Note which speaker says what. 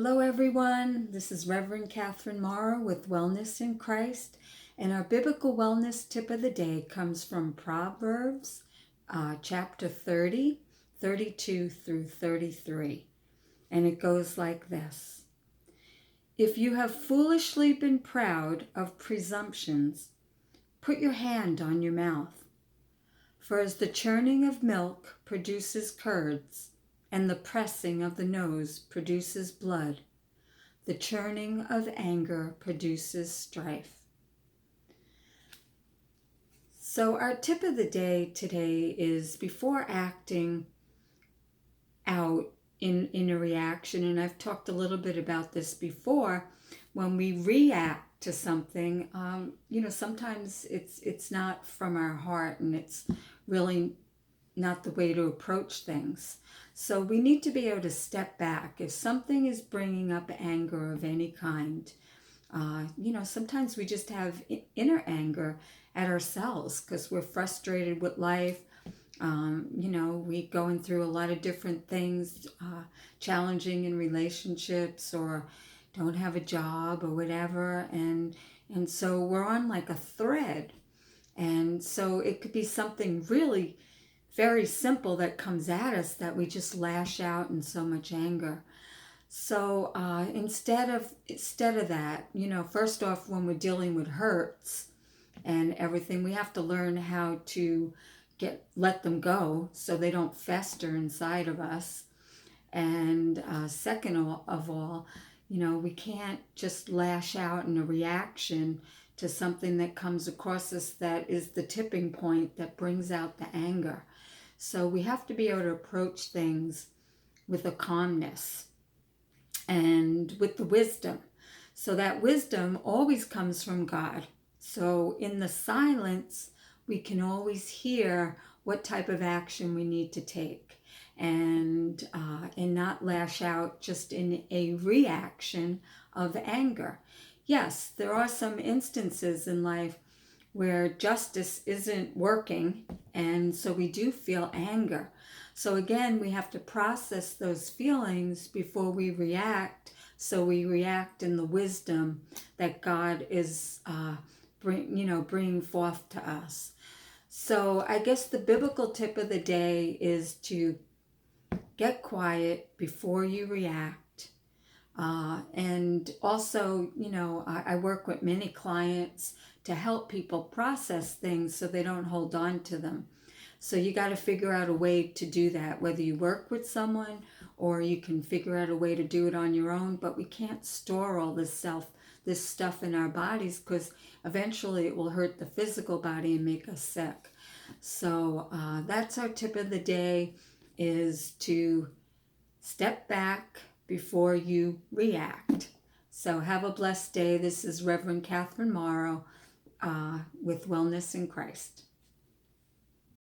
Speaker 1: Hello, everyone. This is Reverend Catherine Morrow with Wellness in Christ, and our biblical wellness tip of the day comes from Proverbs chapter 30, 32 through 33, and it goes like this. If you have foolishly been proud of presumptions, put your hand on your mouth. For as the churning of milk produces curds, and the pressing of the nose produces blood, the churning of anger produces strife. So our tip of the day today is before acting out in a reaction, and I've talked a little bit about this before, when we react to something, sometimes it's not from our heart, and it's really not the way to approach things. So we need to be able to step back. If something is bringing up anger of any kind, sometimes we just have inner anger at ourselves because we're frustrated with life. We going through a lot of different things, challenging in relationships, or don't have a job or whatever. And so we're on like a thread. And so it could be something really very simple that comes at us that we just lash out in so much anger. So instead of that, first off, when we're dealing with hurts and everything, we have to learn how to let them go so they don't fester inside of us. And second of all, we can't just lash out in a reaction to something that comes across us that is the tipping point that brings out the anger. So we have to be able to approach things with a calmness and with the wisdom. So that wisdom always comes from God. So in the silence, we can always hear what type of action we need to take, and not lash out just in a reaction of anger. Yes, there are some instances in life where justice isn't working, and so we do feel anger. So again, we have to process those feelings before we react, so we react in the wisdom that God is bringing forth to us. So I guess the biblical tip of the day is to get quiet before you react. And also, I work with many clients to help people process things so they don't hold on to them. So you got to figure out a way to do that, whether you work with someone or you can figure out a way to do it on your own. But we can't store all this stuff in our bodies, because eventually it will hurt the physical body and make us sick. So that's our tip of the day, is to step back before you react. So have a blessed day. This is Reverend Catherine Morrow with Wellness in Christ.